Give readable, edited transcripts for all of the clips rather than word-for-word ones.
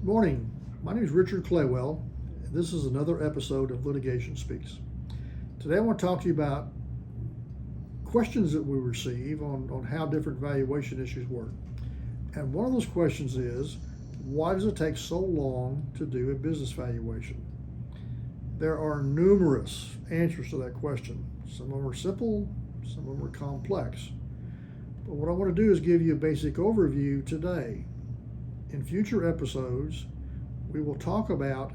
Good morning. My name is Richard Claywell. This is another episode of Litigation Speaks. Today I want to talk to you about questions that we receive on how different valuation issues work. And one of those questions is, why does it take so long to do a business valuation? There are numerous answers to that question. Some of them are simple, some of them are complex. But what I want to do is give you a basic overview today. In future episodes, we will talk about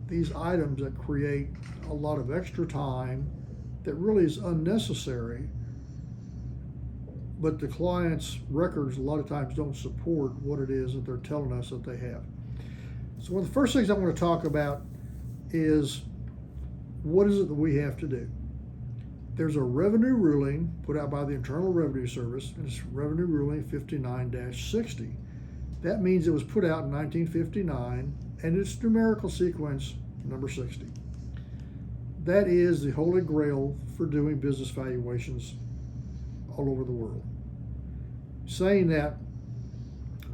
these items that create a lot of extra time that really is unnecessary, but the client's records a lot of times don't support what it is that they're telling us that they have. So one of the first things I want to talk about is, what is it that we have to do? There's a revenue ruling put out by the Internal Revenue Service, and it's Revenue Ruling 59-60. That means it was put out in 1959, and its numerical sequence, number 60. That is the holy grail for doing business valuations all over the world. Saying that,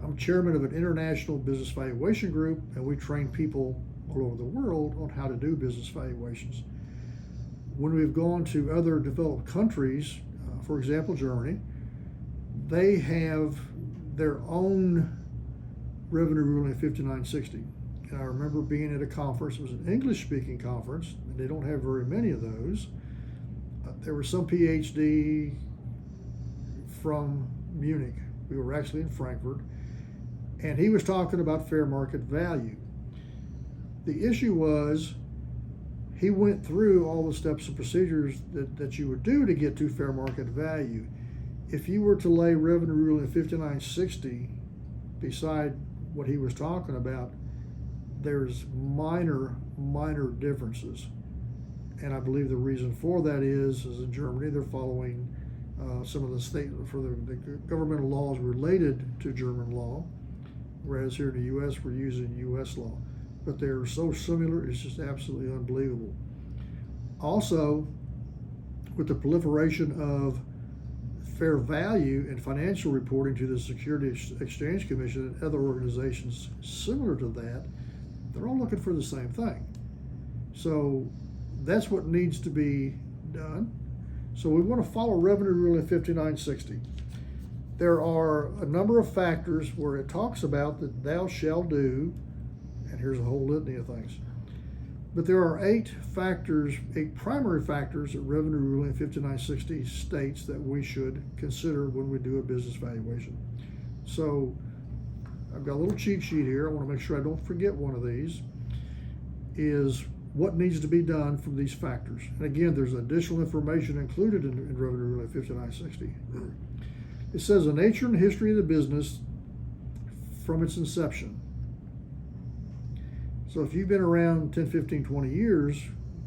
I'm chairman of an international business valuation group, and we train people all over the world on how to do business valuations. When we've gone to other developed countries, for example, Germany, they have their own Revenue Ruling 5960. And I remember being at a conference, it was an English-speaking conference, and they don't have very many of those. There was some PhD from Munich. We were actually in Frankfurt, and he was talking about fair market value. The issue was, he went through all the steps and procedures that you would do to get to fair market value. If you were to lay Revenue Ruling 5960 beside what he was talking about, there's minor differences. And I believe the reason for that is in Germany, they're following some of the state, for the governmental laws related to German law, whereas here in the U.S., we're using U.S. law. But they're so similar, it's just absolutely unbelievable. Also, with the proliferation of fair value and financial reporting to the Securities Exchange Commission and other organizations similar to that, they're all looking for the same thing. So that's what needs to be done. So we want to follow Revenue Ruling 5960. There are a number of factors where it talks about that thou shalt do, and here's a whole litany of things. But there are 8 primary factors that Revenue Ruling 5960 states that we should consider when we do a business valuation. So I've got a little cheat sheet here. I want to make sure I don't forget one of these, is what needs to be done from these factors. And again, there's additional information included in Revenue Ruling 5960. It says the nature and history of the business from its inception. So if you've been around 10, 15, 20 years,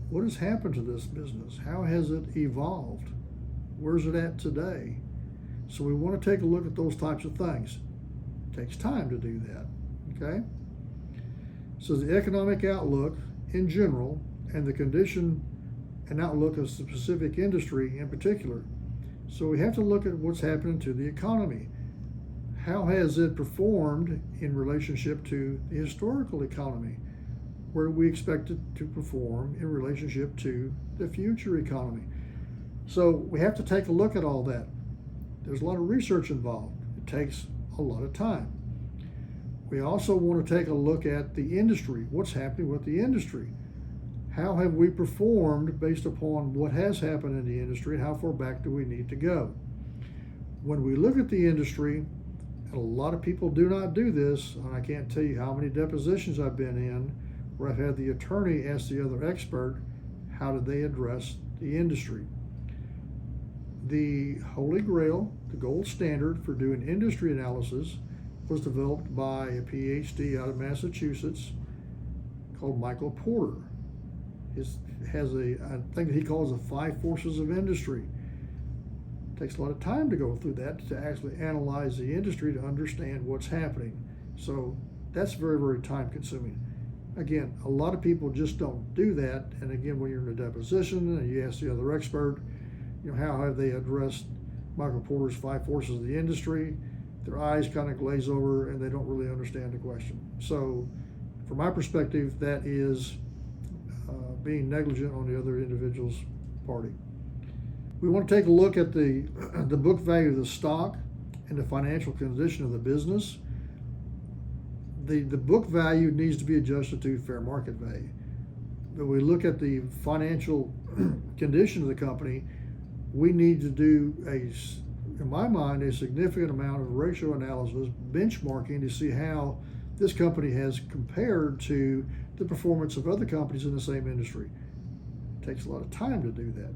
what has happened to this business? How has it evolved? Where's it at today? So we want to take a look at those types of things. It takes time to do that, okay? So the economic outlook in general and the condition and outlook of the specific industry in particular. So we have to look at what's happening to the economy. How has it performed in relationship to the historical economy? Where do we expect it to perform in relationship to the future economy? So we have to take a look at all that. There's a lot of research involved. It takes a lot of time. We also want to take a look at the industry. What's happening with the industry? How have we performed based upon what has happened in the industry, and how far back do we need to go? When we look at the industry, and a lot of people do not do this, and I can't tell you how many depositions I've been in where I've had the attorney ask the other expert, how did they address the industry? The Holy Grail, the gold standard for doing industry analysis, was developed by a PhD out of Massachusetts called Michael Porter. He has a thing that he calls the 5 forces of industry. It takes a lot of time to go through that to actually analyze the industry to understand what's happening. So that's very time consuming. Again, a lot of people just don't do that. And again, when you're in a deposition and you ask the other expert, how have they addressed Michael Porter's 5 forces of the industry? their eyes kind of glaze over and they don't really understand the question. So from my perspective, that is being negligent on the other individual's party. We want to take a look at the book value of the stock and the financial condition of the business. The book value needs to be adjusted to fair market value. But we look at the financial condition of the company, we need to do in my mind, a significant amount of ratio analysis, benchmarking to see how this company has compared to the performance of other companies in the same industry. It takes a lot of time to do that.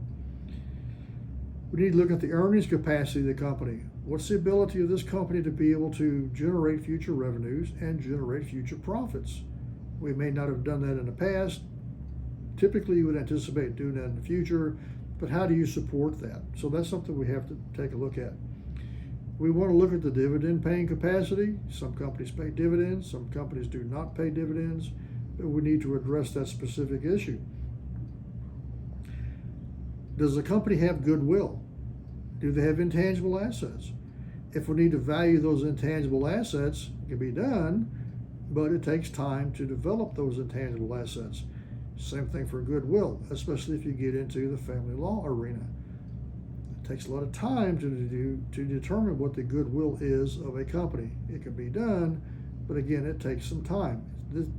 We need to look at the earnings capacity of the company. What's the ability of this company to be able to generate future revenues and generate future profits? We may not have done that in the past. Typically, you would anticipate doing that in the future, but how do you support that? So that's something we have to take a look at. We want to look at the dividend paying capacity. Some companies pay dividends, some companies do not pay dividends, but we need to address that specific issue. Does the company have goodwill? Do they have intangible assets? If we need to value those intangible assets, it can be done, but it takes time to develop those intangible assets. Same thing for goodwill, especially if you get into the family law arena. It takes a lot of time to determine what the goodwill is of a company. It can be done, but again, it takes some time.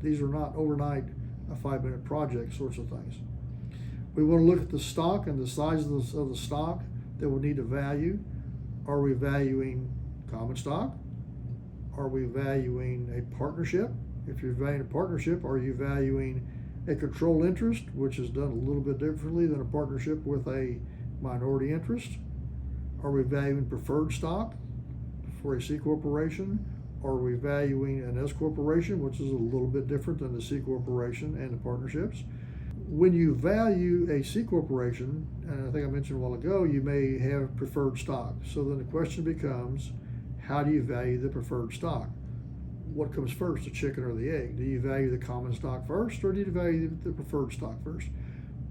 These are not overnight, a 5-minute project sorts of things. We want to look at the stock and the size of the stock that we need to value. Are we valuing common stock? Are we valuing a partnership? If you're valuing a partnership, are you valuing a control interest, which is done a little bit differently than a partnership with a minority interest? Are we valuing preferred stock for a C corporation? Are we valuing an S corporation, which is a little bit different than the C corporation and the partnerships? When you value a C corporation, and I think I mentioned a while ago, you may have preferred stock. So then the question becomes, how do you value the preferred stock? What comes first, the chicken or the egg? Do you value the common stock first, or do you value the preferred stock first?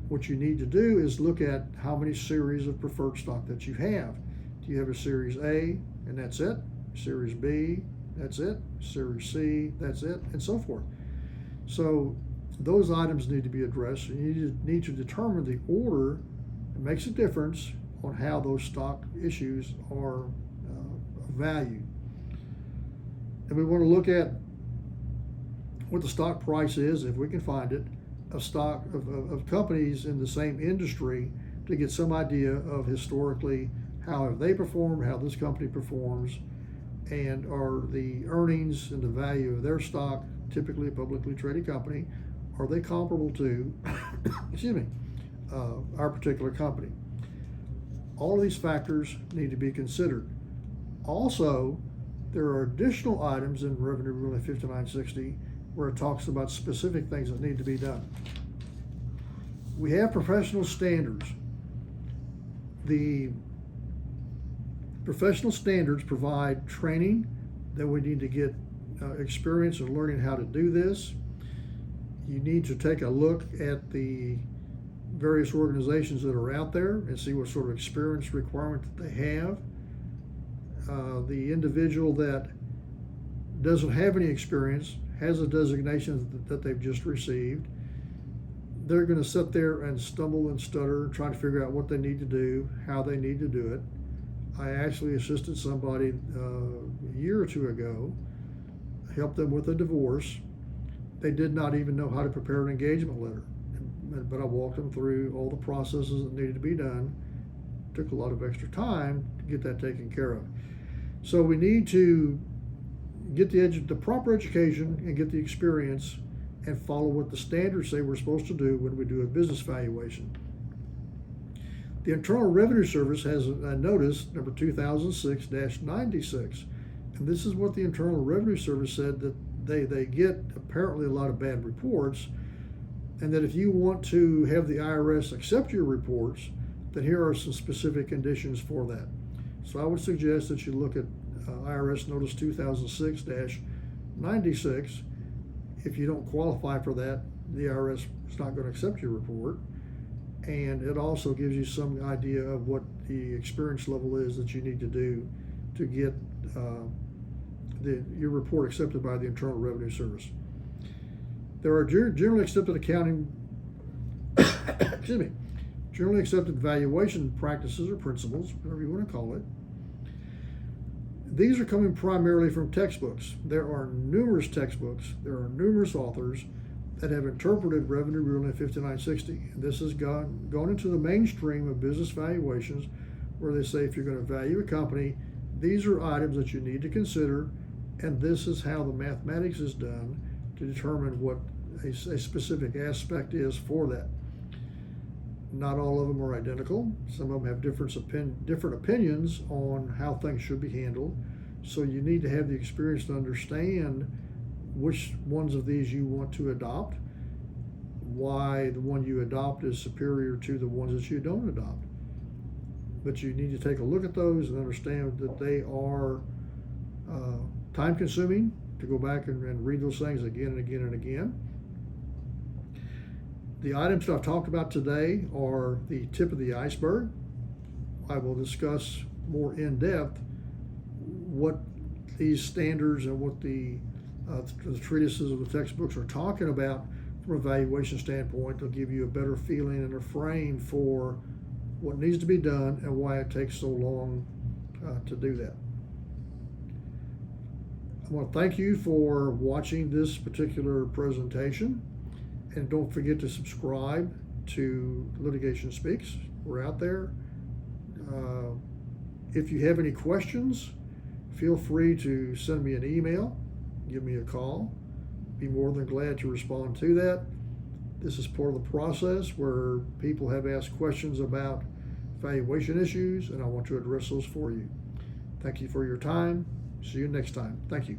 What you need to do is look at how many series of preferred stock that you have. Do you have a Series A, and that's it? Series B, that's it? Series C, that's it? And so forth. So those items need to be addressed. You need to determine the order. It makes a difference on how those stock issues are valued. And we want to look at what the stock price is, if we can find it, of stock of companies in the same industry to get some idea of historically how have they performed, how this company performs, and are the earnings and the value of their stock, typically a publicly traded company, are they comparable to our particular company? All of these factors need to be considered. Also, there are additional items in Revenue Ruling 5960 where it talks about specific things that need to be done. We have professional standards. The professional standards provide training that we need to get experience in learning how to do this. You need to take a look at the various organizations that are out there and see what sort of experience requirement that they have. The individual that doesn't have any experience, has a designation that they've just received, they're going to sit there and stumble and stutter, trying to figure out what they need to do, how they need to do it. I actually assisted somebody a year or two ago, helped them with a divorce. They did not even know how to prepare an engagement letter, but I walked them through all the processes that needed to be done. Took a lot of extra time to get that taken care of. So we need to get the proper education and get the experience and follow what the standards say we're supposed to do when we do a business valuation. The Internal Revenue Service has a notice number 2006-96, and this is what the Internal Revenue Service said, that they get apparently a lot of bad reports, and that if you want to have the IRS accept your reports, then here are some specific conditions for that. So I would suggest that you look at IRS Notice 2006-96. If you don't qualify for that, the IRS is not going to accept your report. And it also gives you some idea of what the experience level is that you need to do to get your report accepted by the Internal Revenue Service. There are generally accepted accounting, excuse me, generally accepted valuation practices or principles, whatever you want to call it. These are coming primarily from textbooks. There are numerous textbooks, there are numerous authors that have interpreted Revenue Ruling 5960. This has gone into the mainstream of business valuations, where they say if you're going to value a company, these are items that you need to consider, and this is how the mathematics is done to determine what a specific aspect is for that. Not all of them are identical. Some of them have different opinions on how things should be handled. So you need to have the experience to understand which ones of these you want to adopt, why the one you adopt is superior to the ones that you don't adopt. But you need to take a look at those and understand that they are time consuming to go back and read those things again and again and again. The items that I've talked about today are the tip of the iceberg. I will discuss more in depth what these standards and what the treatises of the textbooks are talking about from a valuation standpoint. They'll give you a better feeling and a frame for what needs to be done and why it takes so long to do that. I want to thank you for watching this particular presentation, and don't forget to subscribe to Litigation Speaks. We're out there. If you have any questions, feel free to send me an email, give me a call. Be more than glad to respond to that. This is part of the process where people have asked questions about valuation issues, and I want to address those for you. Thank you for your time. See you next time. Thank you.